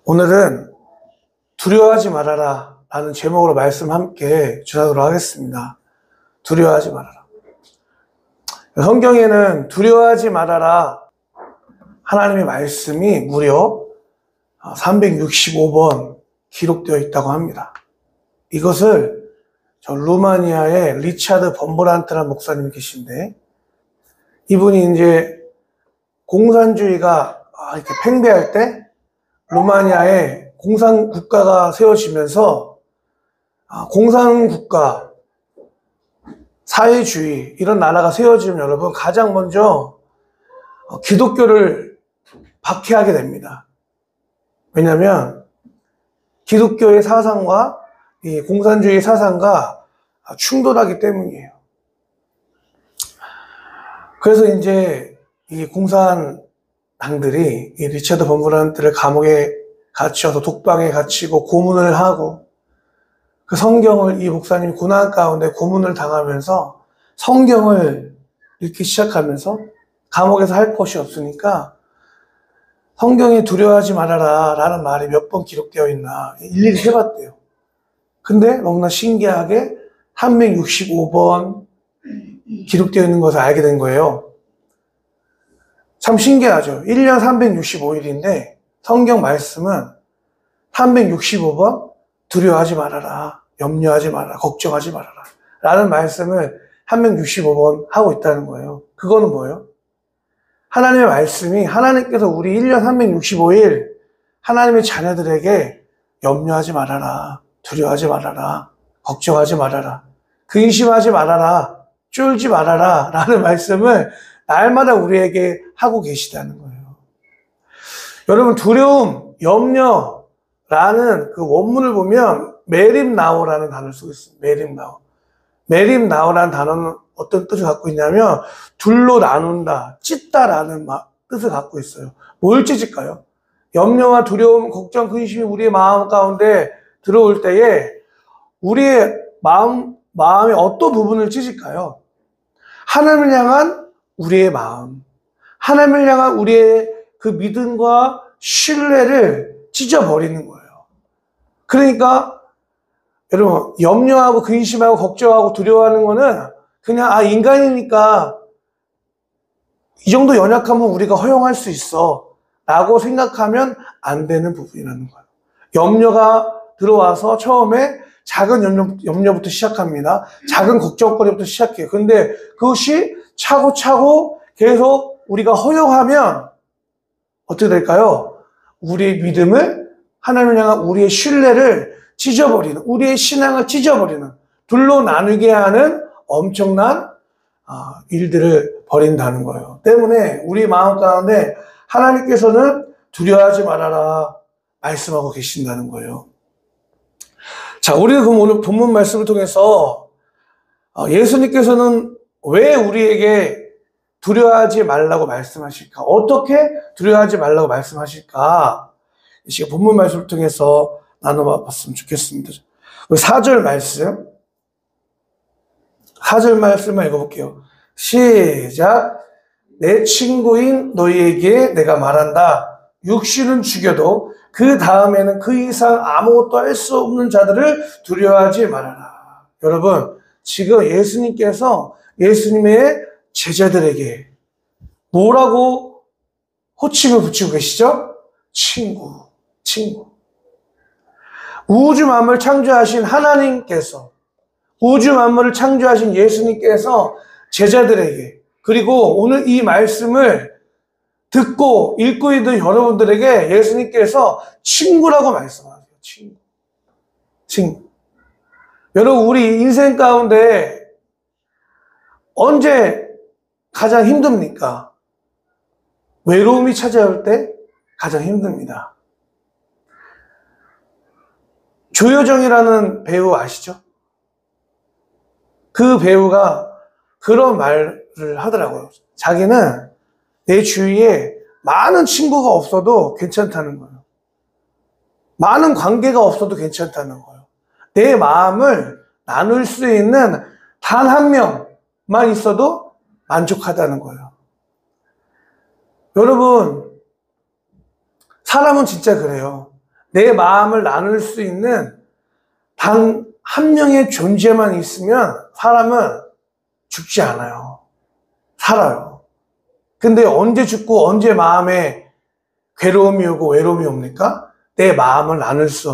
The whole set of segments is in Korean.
오늘은 두려워하지 말아라 라는 제목으로 말씀 함께 전하도록 하겠습니다. 두려워하지 말아라. 성경에는 두려워하지 말아라 하나님의 말씀이 무려 365번 기록되어 있다고 합니다. 이것을 루마니아의 리차드 범브란트라는 목사님이 계신데, 이분이 이제 공산주의가 이렇게 팽배할 때 루마니아에 공산국가가 세워지면서 공산국가, 사회주의 이런 나라가 세워지면 여러분 가장 먼저 기독교를 박해하게 됩니다. 왜냐하면 기독교의 사상과 이 공산주의 사상과 충돌하기 때문이에요. 그래서 이제 이 공산당들이 이 리차드 범브란트를 감옥에 갇혀서 독방에 갇히고 고문을 하고, 그 성경을 이 목사님이 고난 가운데 고문을 당하면서 성경을 읽기 시작하면서 감옥에서 할 것이 없으니까 성경에 두려워하지 말아라 라는 말이 몇 번 기록되어 있나 일일이 해봤대요. 근데 너무나 신기하게 365번 기록되어 있는 것을 알게 된 거예요. 참 신기하죠. 1년 365일인데 성경 말씀은 365번 두려워하지 말아라, 염려하지 말아라, 걱정하지 말아라 라는 말씀을 365번 하고 있다는 거예요. 그거는 뭐예요? 하나님의 말씀이, 하나님께서 우리 1년 365일 하나님의 자녀들에게 염려하지 말아라, 두려워하지 말아라, 걱정하지 말아라, 근심하지 말아라, 쫄지 말아라 라는 말씀을 날마다 우리에게 하고 계시다는 거예요. 여러분, 두려움, 염려라는 그 원문을 보면 메림나오라는 단어를 쓰고 있습니다. 메림나오. 메림나오라는 단어는 어떤 뜻을 갖고 있냐면 둘로 나눈다, 찢다라는 뜻을 갖고 있어요. 뭘 찢을까요? 염려와 두려움, 걱정, 근심이 우리의 마음 가운데 들어올 때에 우리의 마음의 어떤 부분을 찢을까요? 하나님을 향한 우리의 마음, 하나님을 향한 우리의 그 믿음과 신뢰를 찢어버리는 거예요. 그러니까 여러분, 염려하고 근심하고 걱정하고 두려워하는 거는 그냥 인간이니까 이 정도 연약하면 우리가 허용할 수 있어 라고 생각하면 안 되는 부분이라는 거예요. 염려가 들어와서 처음에 작은 염려부터 시작합니다. 작은 걱정거리부터 시작해요. 근데 그것이 차고차고 계속 우리가 허용하면 어떻게 될까요? 우리의 믿음을, 하나님을 향한 우리의 신뢰를 찢어버리는, 우리의 신앙을 찢어버리는, 둘로 나누게 하는 엄청난 일들을 벌인다는 거예요. 때문에 우리 마음 가운데 하나님께서는 두려워하지 말아라 말씀하고 계신다는 거예요. 자, 우리가 그럼 오늘 본문 말씀을 통해서 예수님께서는 왜 우리에게 두려워하지 말라고 말씀하실까? 어떻게 두려워하지 말라고 말씀하실까? 이 시간 본문 말씀을 통해서 나눠봤으면 좋겠습니다. 4절 말씀을 읽어볼게요. 시작. 내 친구인 너희에게 내가 말한다. 육신은 죽여도 그 다음에는 그 이상 아무것도 할 수 없는 자들을 두려워하지 말아라. 여러분, 지금 예수님께서 예수님의 제자들에게 뭐라고 호칭을 붙이고 계시죠? 친구. 우주 만물을 창조하신 하나님께서, 우주 만물을 창조하신 예수님께서 제자들에게, 그리고 오늘 이 말씀을 듣고 읽고 있는 여러분들에게 예수님께서 친구라고 말씀하세요. 친구. 여러분, 우리 인생 가운데 언제 가장 힘듭니까? 외로움이 찾아올 때 가장 힘듭니다. 조여정이라는 배우 아시죠? 그 배우가 그런 말을 하더라고요. 자기는 내 주위에 많은 친구가 없어도 괜찮다는 거예요. 많은 관계가 없어도 괜찮다는 거예요. 내 마음을 나눌 수 있는 단 한 명만 있어도 만족하다는 거예요. 여러분, 사람은 진짜 그래요. 내 마음을 나눌 수 있는 단 한 명의 존재만 있으면 사람은 죽지 않아요. 살아요. 근데 언제 죽고 언제 마음에 괴로움이 오고 외로움이 옵니까? 내 마음을 나눌 수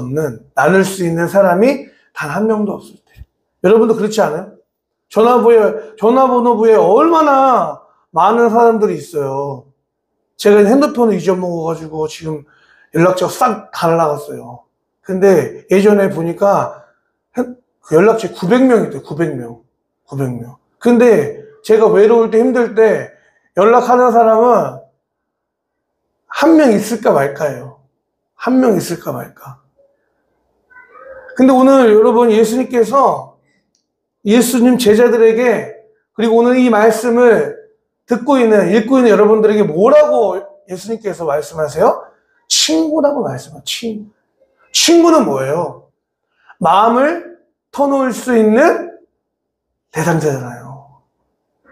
있는 사람이 단 한 명도 없을 때. 여러분도 그렇지 않아요? 전화번호부에 얼마나 많은 사람들이 있어요. 제가 핸드폰을 잊어먹어가지고 지금 연락처가 싹 다 날라갔어요. 근데 예전에 보니까 연락처 900명 있대요. 900명. 근데 제가 외로울 때 힘들 때 연락하는 사람은 한 명 있을까 말까예요. 한 명 있을까 말까. 근데 오늘 여러분 예수님께서 예수님 제자들에게 그리고 오늘 이 말씀을 읽고 있는 여러분들에게 뭐라고 예수님께서 말씀하세요? 친구라고 말씀하세요. 친구는 뭐예요? 마음을 터놓을 수 있는 대상자잖아요.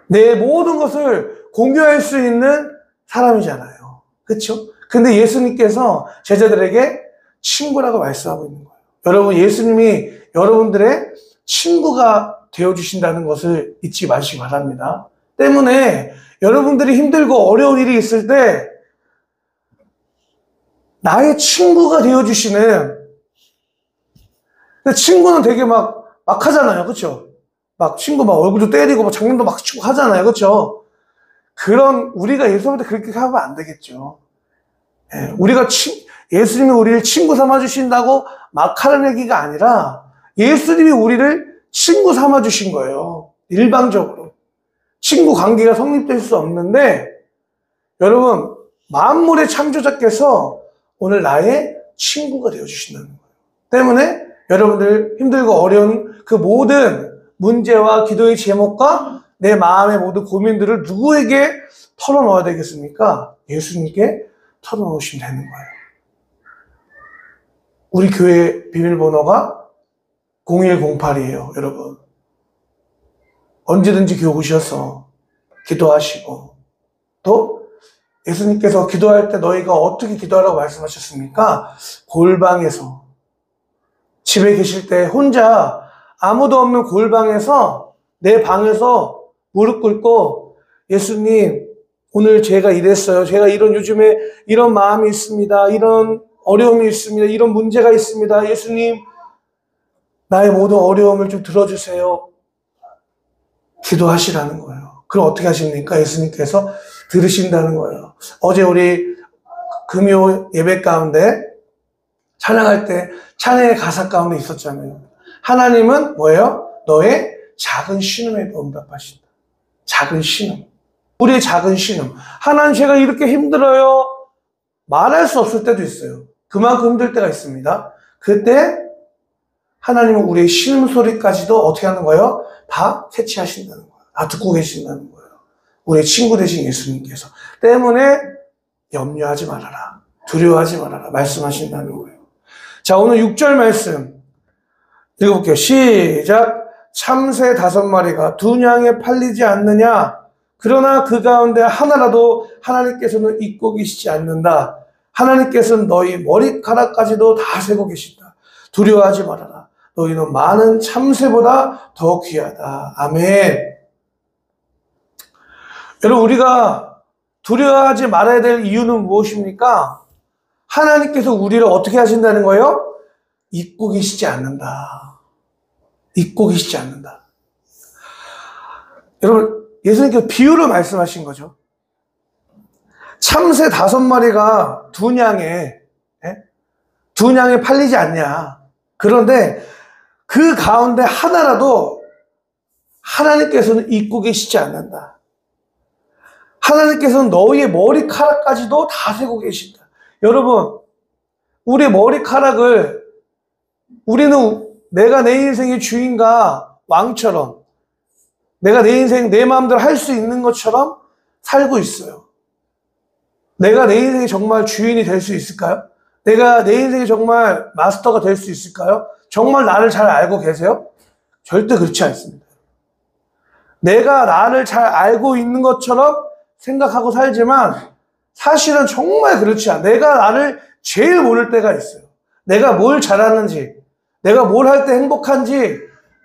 내 모든 것을 공유할 수 있는 사람이잖아요. 그렇죠? 근데 예수님께서 제자들에게 친구라고 말씀하고 있는 거예요. 여러분, 예수님이 여러분들의 친구가 되어주신다는 것을 잊지 마시기 바랍니다. 때문에 여러분들이 힘들고 어려운 일이 있을 때 나의 친구가 되어주시는, 친구는 되게 막 하잖아요. 그렇죠? 막 친구 막 얼굴도 때리고 막 장난도 막 치고 하잖아요. 그렇죠? 그런 우리가 예수님한테 그렇게 하면 안 되겠죠. 예수님이 우리를 친구 삼아 주신다고 막 하는 얘기가 아니라 예수님이 우리를 친구 삼아 주신 거예요. 일방적으로. 친구 관계가 성립될 수 없는데 여러분, 만물의 창조자께서 오늘 나의 친구가 되어 주신다는 거예요. 때문에 여러분들 힘들고 어려운 그 모든 문제와 기도의 제목과 내 마음의 모든 고민들을 누구에게 털어놓아야 되겠습니까? 예수님께 털어놓으시면 되는 거예요. 우리 교회 비밀번호가 0108이에요, 여러분. 언제든지 교회 오셔서 기도하시고, 또 예수님께서 기도할 때 너희가 어떻게 기도하라고 말씀하셨습니까? 골방에서, 집에 계실 때 혼자 아무도 없는 골방에서 내 방에서 무릎 꿇고 예수님, 오늘 제가 이랬어요. 제가 요즘에 이런 마음이 있습니다. 이런 어려움이 있습니다. 이런 문제가 있습니다. 예수님, 나의 모든 어려움을 좀 들어주세요. 기도하시라는 거예요. 그럼 어떻게 하십니까? 예수님께서 들으신다는 거예요. 어제 우리 금요 예배 가운데 찬양할 때 찬양의 가사 가운데 있었잖아요. 하나님은 뭐예요? 너의 작은 신음에 응답하신다. 작은 신음. 우리의 작은 신음. 하나님, 제가 이렇게 힘들어요. 말할 수 없을 때도 있어요. 그만큼 힘들 때가 있습니다. 그때 하나님은 우리의 신음소리까지도 어떻게 하는 거예요? 다 캐치하신다는 거예요. 다 듣고 계신다는 거예요. 우리의 친구 되신 예수님께서. 때문에 염려하지 말아라. 두려워하지 말아라. 말씀하신다는 거예요. 자, 오늘 6절 말씀 읽어볼게요. 시작. 참새 5마리가 두 냥에 팔리지 않느냐? 그러나 그 가운데 하나라도 하나님께서는 잊고 계시지 않는다. 하나님께서는 너희 머리카락까지도 다 세고 계신다. 두려워하지 말아라. 너희는 많은 참새보다 더 귀하다. 아멘. 여러분, 우리가 두려워하지 말아야 될 이유는 무엇입니까? 하나님께서 우리를 어떻게 하신다는 거예요? 잊고 계시지 않는다. 잊고 계시지 않는다. 여러분, 예수님께서 비유를 말씀하신 거죠. 참새 5마리가 두 냥에 팔리지 않냐. 그런데 그 가운데 하나라도 하나님께서는 잊고 계시지 않는다. 하나님께서는 너희의 머리카락까지도 다 세고 계신다. 여러분, 우리의 머리카락을 우리는 내가 내 인생의 주인과 왕처럼 내가 내 인생 내 마음대로 할 수 있는 것처럼 살고 있어요. 내가 내 인생의 정말 주인이 될 수 있을까요? 내가 내 인생의 정말 마스터가 될 수 있을까요? 정말 나를 잘 알고 계세요? 절대 그렇지 않습니다. 내가 나를 잘 알고 있는 것처럼 생각하고 살지만 사실은 정말 그렇지 않아. 내가 나를 제일 모를 때가 있어요. 내가 뭘 잘하는지, 내가 뭘 할 때 행복한지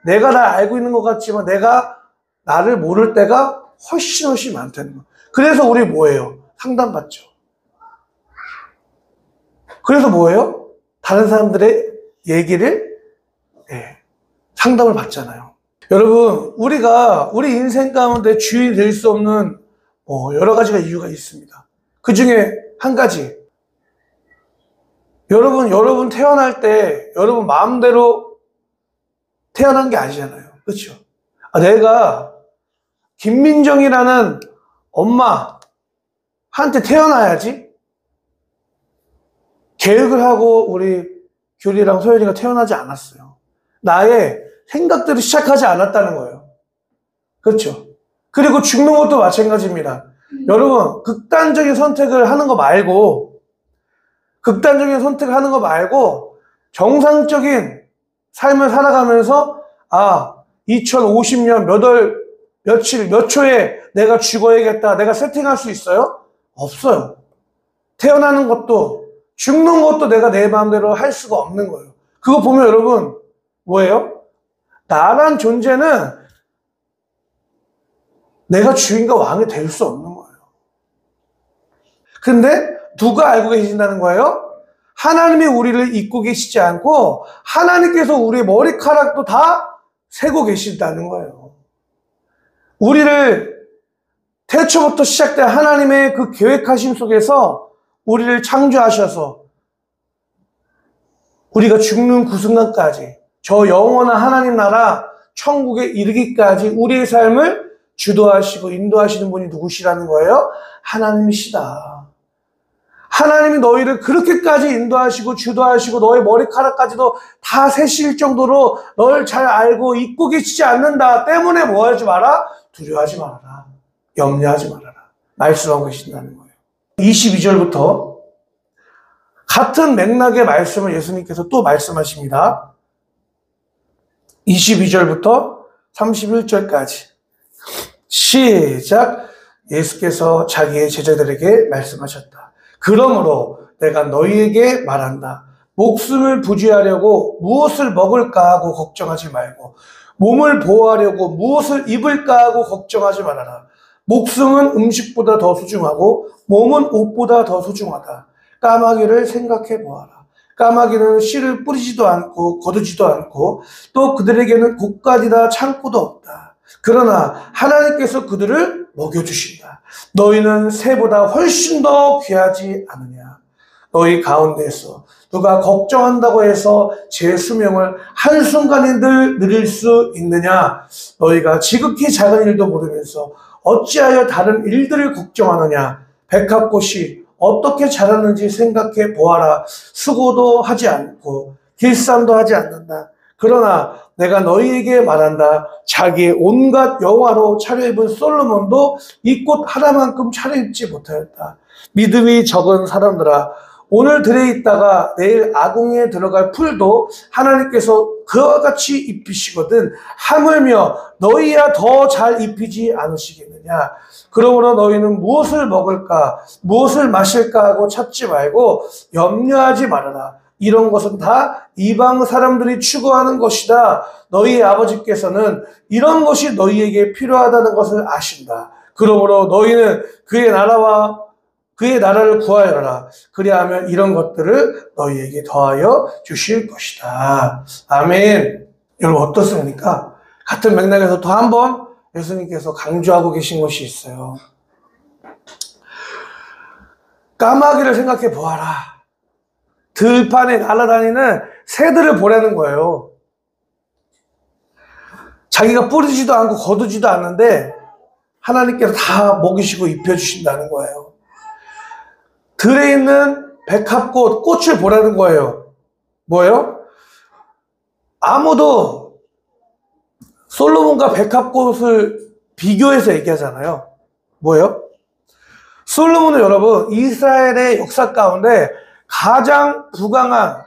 내가 다 알고 있는 것 같지만 내가 나를 모를 때가 훨씬 많다는 거예요. 그래서 우리 뭐예요? 상담받죠. 그래서 뭐예요? 다른 사람들의 얘기를 상담을 받잖아요. 여러분, 우리가 우리 인생 가운데 주인이 될 수 없는 여러 가지가 이유가 있습니다. 그 중에 한 가지, 여러분 태어날 때 여러분 마음대로 태어난 게 아니잖아요. 그렇죠? 내가 김민정이라는 엄마한테 태어나야지 계획을 하고 우리 규리랑 소연이가 태어나지 않았어요. 나의 생각대로 시작하지 않았다는 거예요. 그렇죠? 그리고 죽는 것도 마찬가지입니다. 여러분, 극단적인 선택을 하는 거 말고 정상적인 삶을 살아가면서 2050년 몇 초에 내가 죽어야겠다, 내가 세팅할 수 있어요? 없어요. 태어나는 것도 죽는 것도 내가 내 마음대로 할 수가 없는 거예요. 그거 보면 여러분 뭐예요? 나란 존재는 내가 주인과 왕이 될 수 없는 거예요. 근데 누가 알고 계신다는 거예요? 하나님이 우리를 잊고 계시지 않고 하나님께서 우리의 머리카락도 다 세고 계신다는 거예요. 우리를 태초부터 시작된 하나님의 그 계획하심 속에서 우리를 창조하셔서 우리가 죽는 그 순간까지 저 영원한 하나님 나라 천국에 이르기까지 우리의 삶을 주도하시고 인도하시는 분이 누구시라는 거예요? 하나님이시다. 하나님이 너희를 그렇게까지 인도하시고 주도하시고 너의 머리카락까지도 다 세실 정도로 널 잘 알고 잊고 계시지 않는다 때문에 뭐 하지 마라? 두려워하지 말아라. 염려하지 말아라. 말씀하고 계신다는 거예요. 22절부터 같은 맥락의 말씀을 예수님께서 또 말씀하십니다. 22절부터 31절까지 시작. 예수께서 자기의 제자들에게 말씀하셨다. 그러므로 내가 너희에게 말한다. 목숨을 부지하려고 무엇을 먹을까 하고 걱정하지 말고 몸을 보호하려고 무엇을 입을까 하고 걱정하지 말아라. 목숨은 음식보다 더 소중하고 몸은 옷보다 더 소중하다. 까마귀를 생각해 보아라. 까마귀는 씨를 뿌리지도 않고 거두지도 않고 또 그들에게는 곡간이나 창고도 없다. 그러나 하나님께서 그들을 먹여주신다. 너희는 새보다 훨씬 더 귀하지 않느냐. 너희 가운데서 누가 걱정한다고 해서 제 수명을 한순간인들 누릴 수 있느냐. 너희가 지극히 작은 일도 모르면서 어찌하여 다른 일들을 걱정하느냐. 백합꽃이 어떻게 자라는지 생각해 보아라. 수고도 하지 않고 길쌈도 하지 않는다. 그러나 내가 너희에게 말한다. 자기의 온갖 영화로 차려입은 솔로몬도 이 꽃 하나만큼 차려입지 못하였다. 믿음이 적은 사람들아, 오늘 들에 있다가 내일 아궁이에 들어갈 풀도 하나님께서 그와 같이 입히시거든 하물며 너희야 더 잘 입히지 않으시겠느냐. 그러므로 너희는 무엇을 먹을까 무엇을 마실까 하고 찾지 말고 염려하지 말아라. 이런 것은 다 이방 사람들이 추구하는 것이다. 너희 아버지께서는 이런 것이 너희에게 필요하다는 것을 아신다. 그러므로 너희는 그의 나라를 구하여라. 그리하면 이런 것들을 너희에게 더하여 주실 것이다. 아멘. 여러분 어떻습니까? 같은 맥락에서 또 한 번 예수님께서 강조하고 계신 것이 있어요. 까마귀를 생각해 보아라. 들판에 날아다니는 새들을 보라는 거예요. 자기가 뿌리지도 않고 거두지도 않는데 하나님께서 다 먹이시고 입혀주신다는 거예요. 들에 있는 백합꽃, 꽃을 보라는 거예요. 뭐예요? 아무도 솔로몬과 백합꽃을 비교해서 얘기하잖아요. 뭐예요? 솔로몬은 여러분 이스라엘의 역사 가운데 가장 부강한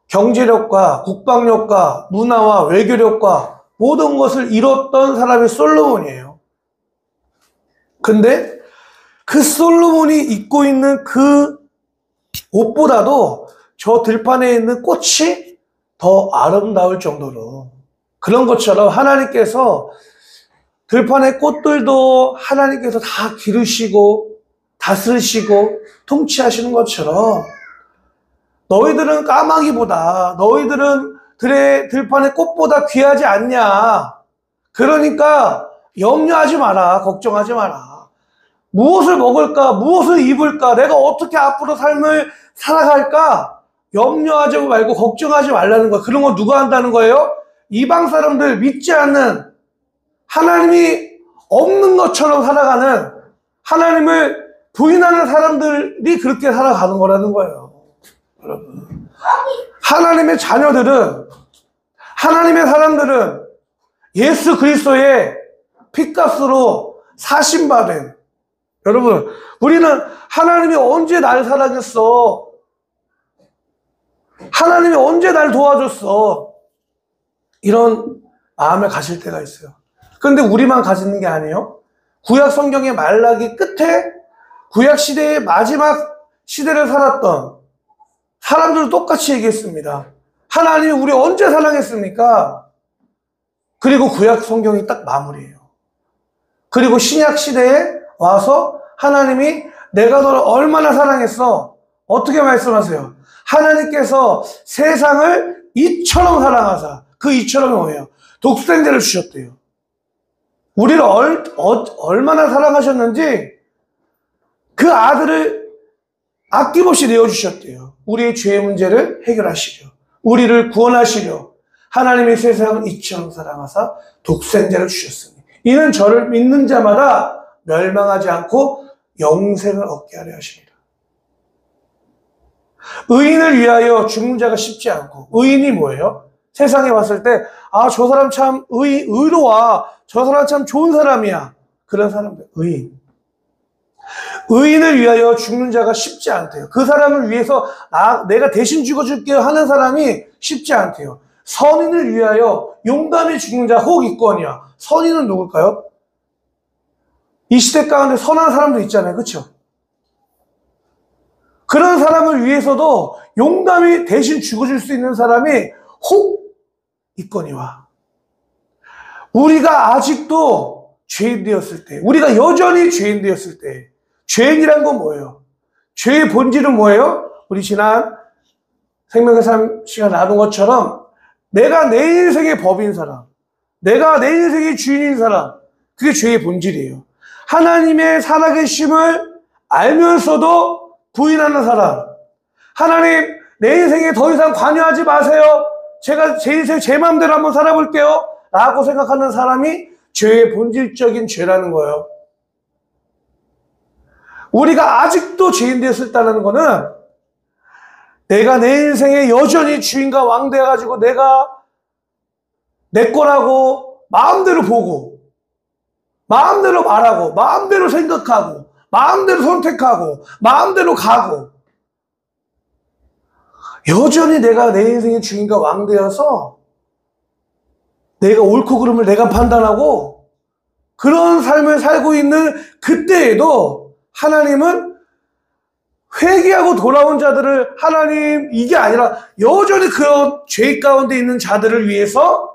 경제력과 국방력과 문화와 외교력과 모든 것을 이뤘던 사람이 솔로몬이에요. 근데 그 솔로몬이 입고 있는 그 옷보다도 저 들판에 있는 꽃이 더 아름다울 정도로, 그런 것처럼 하나님께서 들판의 꽃들도 하나님께서 다 기르시고 다스리시고 통치하시는 것처럼 너희들은 까마귀보다, 너희들은 들판의 꽃보다 귀하지 않냐. 그러니까 염려하지 마라. 걱정하지 마라. 무엇을 먹을까? 무엇을 입을까? 내가 어떻게 앞으로 삶을 살아갈까? 염려하지 말고 걱정하지 말라는 거야. 그런 거 누가 한다는 거예요? 이방 사람들, 믿지 않는, 하나님이 없는 것처럼 살아가는, 하나님을 부인하는 사람들이 그렇게 살아가는 거라는 거예요. 여러분, 하나님의 자녀들은, 하나님의 사람들은 예수 그리스도의 핏값으로 사심받은, 여러분, 우리는 하나님이 언제 날 사랑했어? 하나님이 언제 날 도와줬어? 이런 마음을 가질 때가 있어요. 그런데 우리만 가지는 게 아니에요. 구약 성경의 말라기 끝에 구약 시대의 마지막 시대를 살았던 사람들도 똑같이 얘기했습니다. 하나님이 우리 언제 사랑했습니까? 그리고 구약 성경이 딱 마무리예요. 그리고 신약 시대에 와서 하나님이 내가 너를 얼마나 사랑했어? 어떻게 말씀하세요? 하나님께서 세상을 이처럼 사랑하사, 그 이처럼이 뭐예요? 독생자를 주셨대요. 우리를 얼마나 사랑하셨는지 그 아들을 아낌없이 내어주셨대요. 우리의 죄의 문제를 해결하시려, 우리를 구원하시려 하나님의 세상을 이처럼 사랑하사 독생자를 주셨으니 이는 저를 믿는 자마다 멸망하지 않고 영생을 얻게 하려 하십니다. 의인을 위하여 죽는 자가 쉽지 않고, 의인이 뭐예요? 세상에 봤을 때 저 사람 참 의로워, 저 사람 참 좋은 사람이야, 그런 사람들, 의인. 의인을 위하여 죽는 자가 쉽지 않대요. 그 사람을 위해서 내가 대신 죽어줄게요 하는 사람이 쉽지 않대요. 선인을 위하여 용감히 죽는 자 혹 있거니와. 선인은 누굴까요? 이 시대 가운데 선한 사람도 있잖아요. 그렇죠? 그런 사람을 위해서도 용감히 대신 죽어줄 수 있는 사람이 혹 있거니와. 우리가 아직도 죄인 되었을 때, 우리가 여전히 죄인 되었을 때, 죄인이란 건 뭐예요? 죄의 본질은 뭐예요? 우리 지난 생명의 삶 시간 나눈 것처럼 내가 내 인생의 법인 사람, 내가 내 인생의 주인인 사람, 그게 죄의 본질이에요. 하나님의 살아계심을 알면서도 부인하는 사람, 하나님 내 인생에 더 이상 관여하지 마세요, 제가 제 인생 제 마음대로 한번 살아볼게요 라고 생각하는 사람이 죄의 본질적인 죄라는 거예요. 우리가 아직도 죄인 되었다는 거는 내가 내 인생에 여전히 주인과 왕 돼가지고 내가 내 거라고 마음대로 보고, 마음대로 말하고, 마음대로 생각하고, 마음대로 선택하고, 마음대로 가고, 여전히 내가 내 인생의 주인과 왕 되어서 내가 옳고 그름을 내가 판단하고 그런 삶을 살고 있는 그때에도 하나님은 회개하고 돌아온 자들을, 하나님 이게 아니라 여전히 그런 죄 가운데 있는 자들을 위해서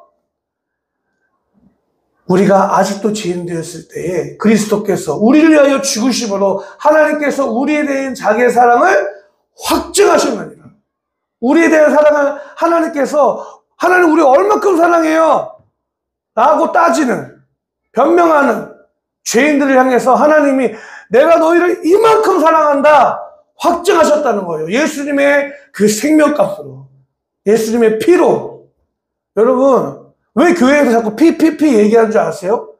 우리가 아직도 죄인 되었을 때에 그리스도께서 우리를 위하여 죽으심으로 하나님께서 우리에 대한 자기의 사랑을 확증하셨느니라. 우리에 대한 사랑을 하나님께서, 하나님 우리 얼마큼 사랑해요? 라고 따지는, 변명하는 죄인들을 향해서 하나님이 내가 너희를 이만큼 사랑한다 확증하셨다는 거예요. 예수님의 그 생명값으로, 예수님의 피로. 여러분, 왜 교회에서 자꾸 피 얘기하는 줄 아세요?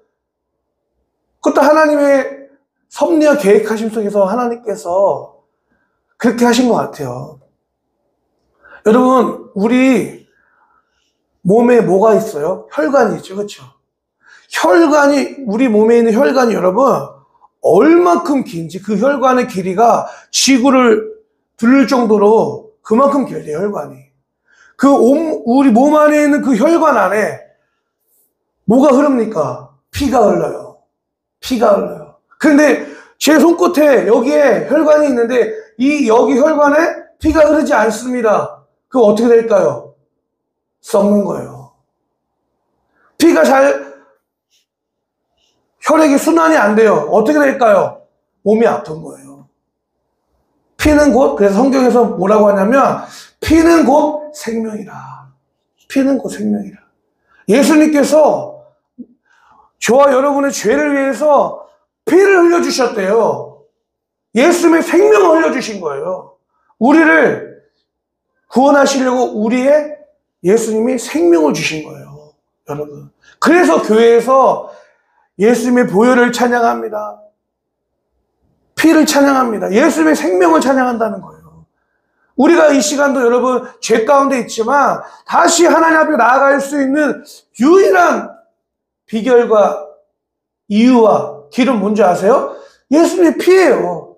그것도 하나님의 섭리와 계획하심 속에서 하나님께서 그렇게 하신 것 같아요. 여러분, 우리 몸에 뭐가 있어요? 혈관이 있죠. 그렇죠? 혈관이, 우리 몸에 있는 혈관이 여러분 얼만큼 긴지, 그 혈관의 길이가 지구를 둘릴 정도로 그만큼 길대요. 혈관이. 우리 몸 안에 있는 그 혈관 안에 뭐가 흐릅니까? 피가 흘러요. 피가 흘러요. 그런데 제 손끝에 여기에 혈관이 있는데 여기 혈관에 피가 흐르지 않습니다. 그럼 어떻게 될까요? 썩는 거예요. 피가 혈액이 순환이 안 돼요. 어떻게 될까요? 몸이 아픈 거예요. 피는 곧, 그래서 성경에서 뭐라고 하냐면, 피는 곧 생명이라. 피는 곧 생명이라. 예수님께서 저와 여러분의 죄를 위해서 피를 흘려주셨대요. 예수님의 생명을 흘려주신 거예요. 우리를 구원하시려고 우리의 예수님이 생명을 주신 거예요. 여러분. 그래서 교회에서 예수님의 보혈을 찬양합니다. 피를 찬양합니다. 예수님의 생명을 찬양한다는 거예요. 우리가 이 시간도 여러분 죄 가운데 있지만 다시 하나님 앞에 나아갈 수 있는 유일한 비결과 이유와 길은 뭔지 아세요? 예수님의 피예요.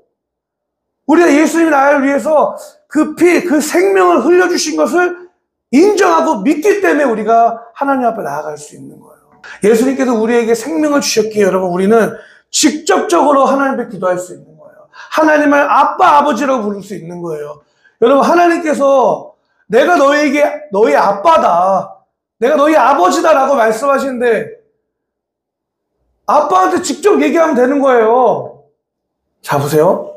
우리가 예수님이 나를 위해서 그 피, 그 생명을 흘려주신 것을 인정하고 믿기 때문에 우리가 하나님 앞에 나아갈 수 있는 거예요. 예수님께서 우리에게 생명을 주셨기에 여러분 우리는 직접적으로 하나님 앞에 기도할 수 있는 거예요. 하나님을 아빠, 아버지라고 부를 수 있는 거예요. 여러분 하나님께서 내가 너에게 너희 아빠다, 내가 너희 아버지다 라고 말씀하시는데 아빠한테 직접 얘기하면 되는 거예요. 자 보세요.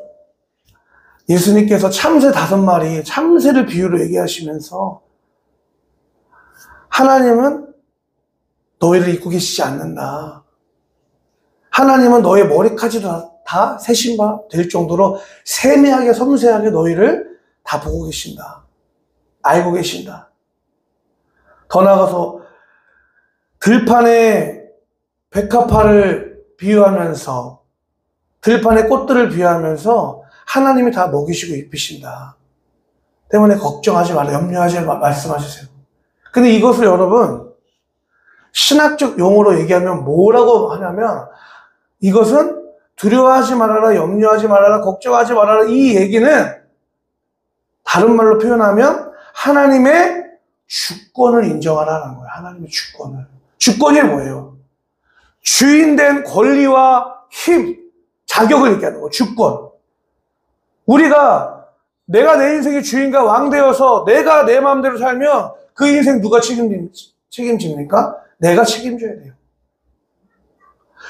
예수님께서 참새 5마리, 참새를 비유로 얘기하시면서 하나님은 너희를 잊고 계시지 않는다. 하나님은 너의 머리까지도 다 세심바 될 정도로 세밀하게 섬세하게 너희를 다 보고 계신다. 알고 계신다. 더 나아가서 들판에 백합화를 비유하면서 들판의 꽃들을 비유하면서 하나님이 다 먹이시고 입히신다. 때문에 걱정하지 말라, 염려하지 말라 말씀하셨어요. 근데 이것을 여러분 신학적 용어로 얘기하면 뭐라고 하냐면 이것은 두려워하지 말아라, 염려하지 말아라, 걱정하지 말아라 이 얘기는 다른 말로 표현하면 하나님의 주권을 인정하라는 거예요. 하나님의 주권을. 주권이 뭐예요? 주인된 권리와 힘, 자격을 얘기하는 거예요. 주권. 우리가 내가 내 인생의 주인과 왕 되어서 내가 내 마음대로 살면 그 인생 누가 책임집니까? 내가 책임져야 돼요.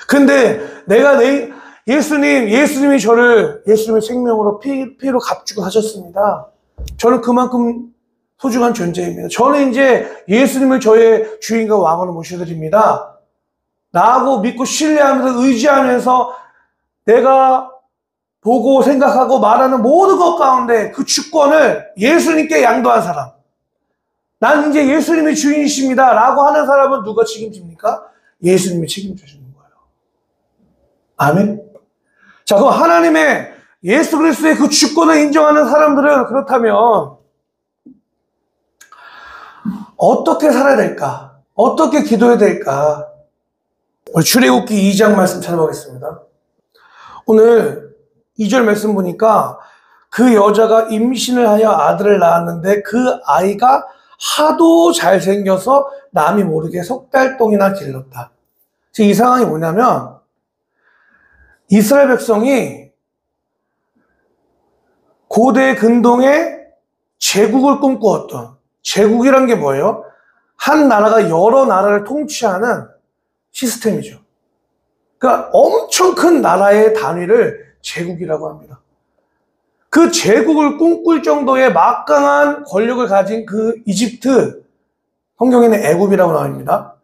근데 내가 예수님이 저를 예수님의 생명으로 피로 값주고 하셨습니다. 저는 그만큼 소중한 존재입니다. 저는 이제 예수님을 저의 주인과 왕으로 모셔드립니다. 나하고 믿고 신뢰하면서 의지하면서 내가 보고 생각하고 말하는 모든 것 가운데 그 주권을 예수님께 양도한 사람. 난 이제 예수님이 주인이십니다 라고 하는 사람은 누가 책임집니까? 예수님이 책임져 주는 거예요. 아멘. 자, 그럼 하나님의 예수 그리스도의 그 주권을 인정하는 사람들은 그렇다면 어떻게 살아야 될까? 어떻게 기도해야 될까? 우리 출애굽기 2장 말씀 찾아보겠습니다. 오늘 2절 말씀 보니까 그 여자가 임신을 하여 아들을 낳았는데 그 아이가 하도 잘생겨서 남이 모르게 석 달 동이나 길렀다. 지금 이 상황이 뭐냐면 이스라엘 백성이 고대 근동에 제국을 꿈꾸었던, 제국이란 게 뭐예요? 한 나라가 여러 나라를 통치하는 시스템이죠. 그러니까 엄청 큰 나라의 단위를 제국이라고 합니다. 그 제국을 꿈꿀 정도의 막강한 권력을 가진 그 이집트, 성경에는 애굽이라고 나옵니다.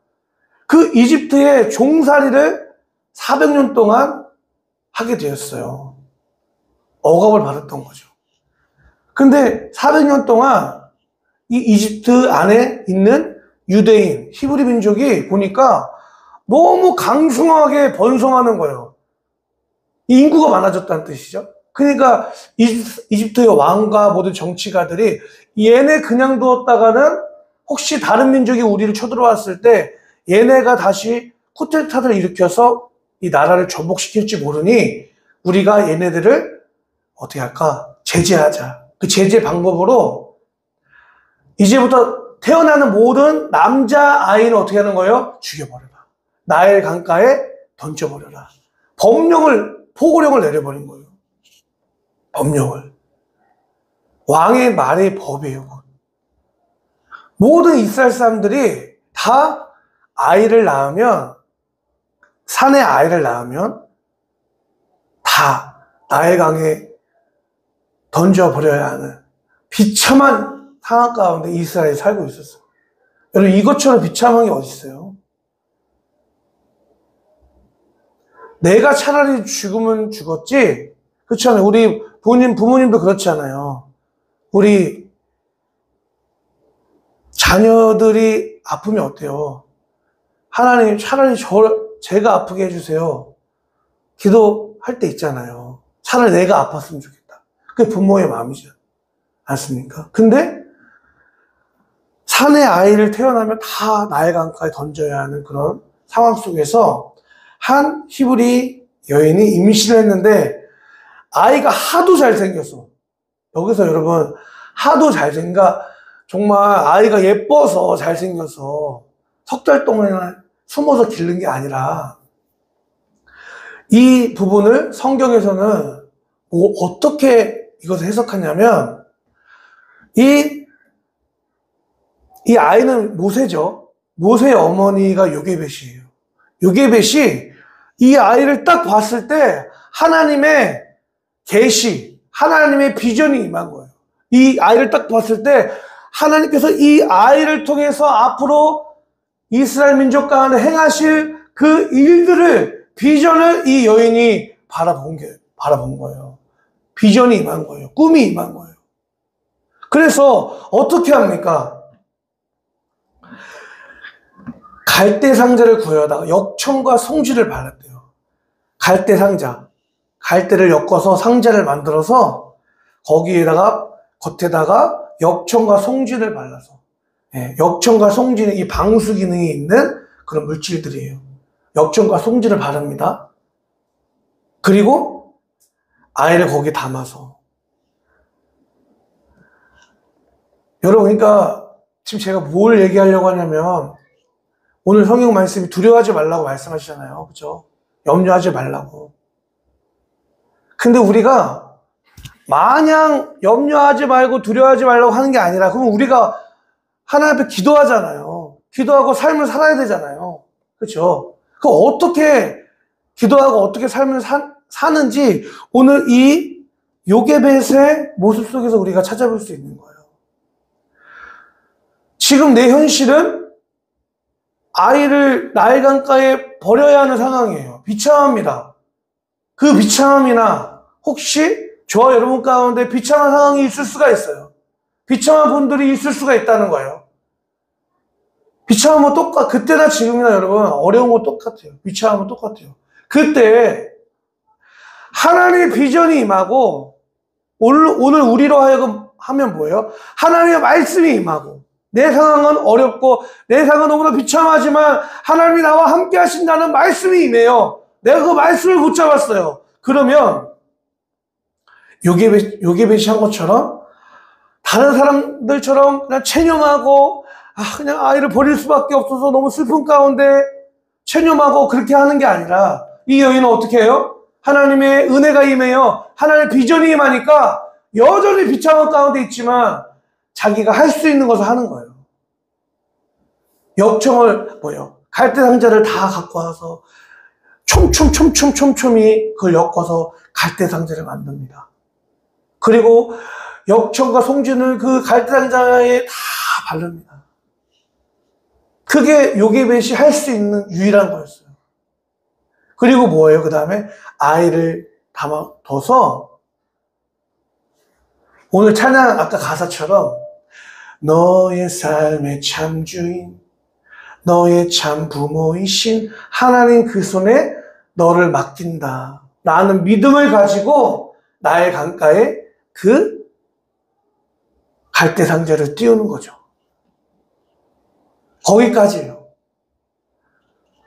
그 이집트의 종살이를 400년 동안 하게 되었어요. 억압을 받았던 거죠. 근데 400년 동안 이 이집트 안에 있는 유대인, 히브리 민족이 보니까 너무 강성하게 번성하는 거예요. 이 인구가 많아졌다는 뜻이죠. 그러니까 이집트의 왕과 모든 정치가들이 얘네 그냥 두었다가는 혹시 다른 민족이 우리를 쳐들어왔을 때 얘네가 다시 쿠데타를 일으켜서 이 나라를 전복시킬지 모르니 우리가 얘네들을 어떻게 할까? 제재하자. 그 제재 방법으로 이제부터 태어나는 모든 남자아이는 어떻게 하는 거예요? 죽여버려라. 나일 강가에 던져버려라. 포고령을 내려버린 거예요. 법령을. 왕의 말의 법이에요. 모든 이스라엘 사람들이 다 아이를 낳으면, 산에 아이를 낳으면 다 나일강에 던져버려야 하는 비참한 상황 가운데 이스라엘이 살고 있었어요. 여러분, 이것처럼 비참한 게 어디 있어요? 내가 차라리 죽으면 죽었지, 그렇지 않아요? 우리 부모님도 그렇지 않아요? 우리 자녀들이 아프면 어때요? 하나님, 차라리 제가 아프게 해주세요. 기도할 때 있잖아요. 차라리 내가 아팠으면 좋겠다. 그게 부모의 마음이지 않습니까? 근데 산에 아이를 태어나면 다 나일 강가에 던져야 하는 그런 상황 속에서 한 히브리 여인이 임신을 했는데 아이가 하도 잘생겼어. 여기서 여러분, 하도 잘생가, 정말 아이가 예뻐서 잘생겨서 석 달 동안 숨어서 기른 게 아니라, 이 부분을 성경에서는 어떻게 이것을 해석하냐면, 이 아이는 모세죠. 모세의 어머니가 요게벳이에요. 요게벳이 이 아이를 딱 봤을 때 하나님의 계시, 하나님의 비전이 임한 거예요. 이 아이를 딱 봤을 때 하나님께서 이 아이를 통해서 앞으로 이스라엘 민족 가운데 행하실 그 일들을, 비전을 이 여인이 바라본 거예요. 비전이 임한 거예요. 꿈이 임한 거예요. 그래서 어떻게 합니까? 갈대 상자를 구해다가 역청과 송지를 발랐대요. 갈대 상자. 갈대를 엮어서 상자를 만들어서 거기에다가 겉에다가 역청과 송지를 발라서, 역청과 송지는 이 방수 기능이 있는 그런 물질들이에요. 역청과 송지를 바릅니다. 그리고 아이를 거기에 담아서. 여러분, 그러니까 지금 제가 뭘 얘기하려고 하냐면, 오늘 성경 말씀이 두려워하지 말라고 말씀하시잖아요. 그죠? 염려하지 말라고. 근데 우리가 마냥 염려하지 말고 두려워하지 말라고 하는 게 아니라, 그러면 우리가 하나님 앞에 기도하잖아요. 기도하고 삶을 살아야 되잖아요. 그렇죠? 그 어떻게 기도하고 어떻게 삶을 사는지 오늘 이 요게벳의 모습 속에서 우리가 찾아볼 수 있는 거예요. 지금 내 현실은 아이를 나일 강가에 버려야 하는 상황이에요. 비참합니다. 그 비참함이나, 혹시 저와 여러분 가운데 비참한 상황이 있을 수가 있어요. 비참한 분들이 있을 수가 있다는 거예요. 비참함은 그때나 지금이나 여러분, 어려운 거 똑같아요. 비참함은 똑같아요. 그때 하나님의 비전이 임하고, 오늘 우리로 하여금 하면 뭐예요? 하나님의 말씀이 임하고, 내 상황은 어렵고 내 상황은 너무나 비참하지만 하나님이 나와 함께 하신다는 말씀이 임해요. 내가 그 말씀을 붙잡았어요. 그러면 요게벳이 한 것처럼 다른 사람들처럼 그냥 체념하고, 그냥 아이를 버릴 수밖에 없어서 너무 슬픈 가운데 체념하고 그렇게 하는 게 아니라, 이 여인은 어떻게 해요? 하나님의 은혜가 임해요. 하나님의 비전이 임하니까 여전히 비참한 가운데 있지만 자기가 할 수 있는 것을 하는 거예요. 역청을 갈대 상자를 다 갖고 와서 촘촘히 그걸 엮어서 갈대 상자를 만듭니다. 그리고 역청과 송진을 그 갈대 상자에 다 바릅니다. 그게 요게벳이 할 수 있는 유일한 거였어요. 그리고 뭐예요? 그 다음에 아이를 담아둬서, 오늘 찬양 아까 가사처럼 너의 삶의 참 주인, 너의 참 부모이신 하나님 그 손에 너를 맡긴다 라는 믿음을 가지고 나의 강가에 그 갈대 상자를 띄우는 거죠. 거기까지예요.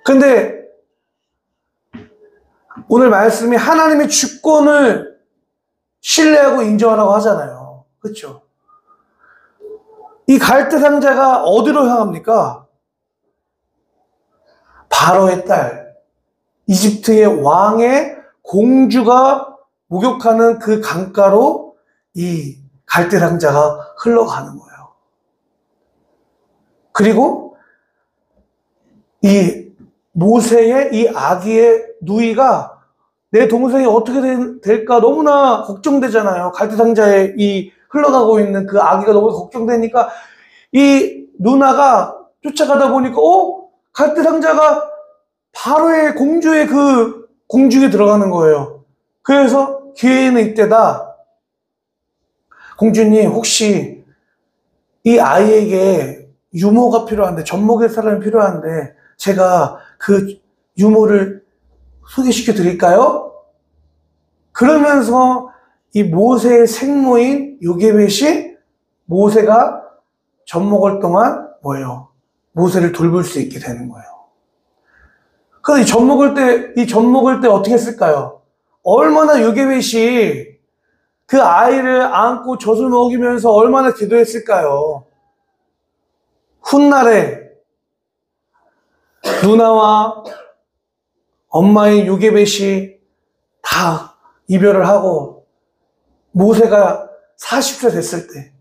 근데 오늘 말씀이 하나님의 주권을 신뢰하고 인정하라고 하잖아요. 그렇죠? 이 갈대 상자가 어디로 향합니까? 바로의 딸, 이집트의 왕의 공주가 목욕하는 그 강가로 이 갈대상자가 흘러가는 거예요. 그리고 이 모세의 이 아기의 누이가 내 동생이 어떻게 될까 너무나 걱정되잖아요. 갈대상자에 이 흘러가고 있는 그 아기가 너무 걱정되니까 이 누나가 쫓아가다 보니까 갈대상자가 바로의 공주의 그 공중에 들어가는 거예요. 그래서 기회는 이때다. 공주님, 혹시 이 아이에게 유모가 필요한데, 젖먹일 사람이 필요한데 제가 그 유모를 소개시켜 드릴까요? 그러면서 이 모세의 생모인 요게벳이 모세가 젖먹을 동안 뭐예요? 모세를 돌볼 수 있게 되는 거예요. 그래서 이 젖먹을 때 어떻게 했을까요? 얼마나 요게벳이 그 아이를 안고 젖을 먹이면서 얼마나 기도했을까요? 훗날에 누나와 엄마인 요게벳이 다 이별을 하고 모세가 40세 됐을 때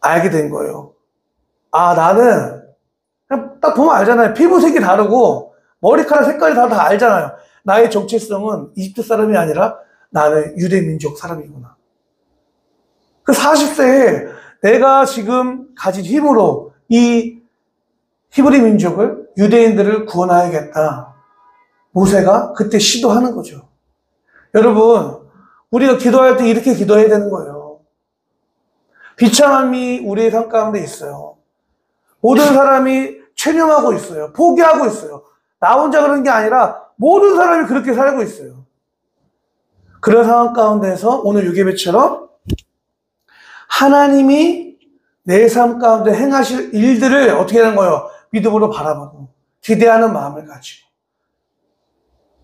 알게 된 거예요. 아, 나는 그냥 딱 보면 알잖아요. 피부색이 다르고 머리카락 색깔이 다 알잖아요. 나의 정체성은 이집트 사람이 아니라 나는 유대 민족 사람이구나. 그 40세에 내가 지금 가진 힘으로 이 히브리 민족을, 유대인들을 구원하야겠다. 모세가 그때 시도하는 거죠. 여러분, 우리가 기도할 때 이렇게 기도해야 되는 거예요. 비참함이 우리의 삶 가운데 있어요. 모든 사람이 체념하고 있어요. 포기하고 있어요. 나 혼자 그런 게 아니라 모든 사람이 그렇게 살고 있어요. 그런 상황 가운데서 오늘 요게벳처럼 하나님이 내 삶 가운데 행하실 일들을 어떻게 하는 거예요? 믿음으로 바라보고 기대하는 마음을 가지고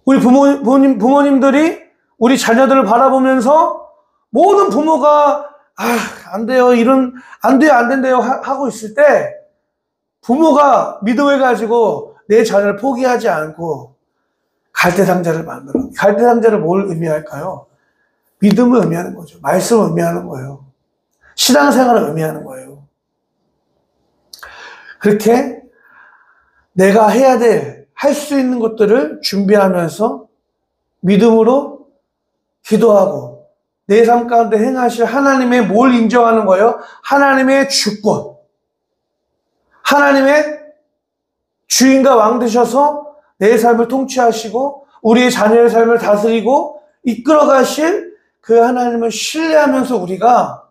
우리 부모님들이 우리 자녀들을 바라보면서 모든 부모가 안 돼요, 안 돼요, 안 된대요 하고 있을 때 부모가 믿음을 가지고 내 자녀를 포기하지 않고 갈대상자를 만들어. 갈대상자를 뭘 의미할까요? 믿음을 의미하는 거죠. 말씀을 의미하는 거예요. 신앙생활을 의미하는 거예요. 그렇게 내가 해야 될, 할 수 있는 것들을 준비하면서 믿음으로 기도하고 내 삶 가운데 행하실 하나님의 뭘 인정하는 거예요? 하나님의 주권. 하나님의 주인과 왕 되셔서 내 삶을 통치하시고 우리의 자녀의 삶을 다스리고 이끌어 가실 그 하나님을 신뢰하면서 우리가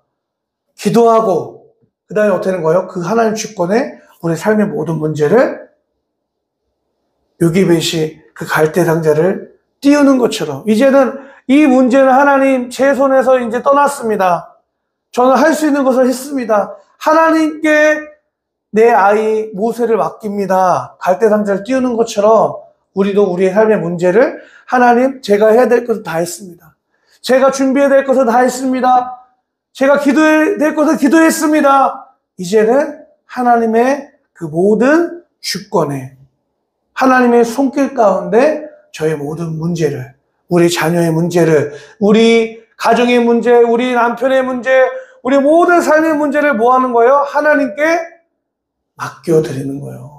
기도하고 그 다음에 어떻게 되는 거예요? 그 하나님 주권에 우리 삶의 모든 문제를 요게벳이 그 갈대상자를 띄우는 것처럼 이제는 이 문제는 하나님 제 손에서 이제 떠났습니다. 저는 할 수 있는 것을 했습니다. 하나님께 내 아이 모세를 맡깁니다. 갈대상자를 띄우는 것처럼 우리도 우리의 삶의 문제를 하나님, 제가 해야 될 것을 다 했습니다. 제가 준비해야 될 것을 다 했습니다. 제가 기도해야 될 것을 기도했습니다. 이제는 하나님의 그 모든 주권에 하나님의 손길 가운데 저의 모든 문제를, 우리 자녀의 문제를, 우리 가정의 문제, 우리 남편의 문제, 우리 모든 삶의 문제를 뭐 하는 거예요? 하나님께 맡겨드리는 거예요.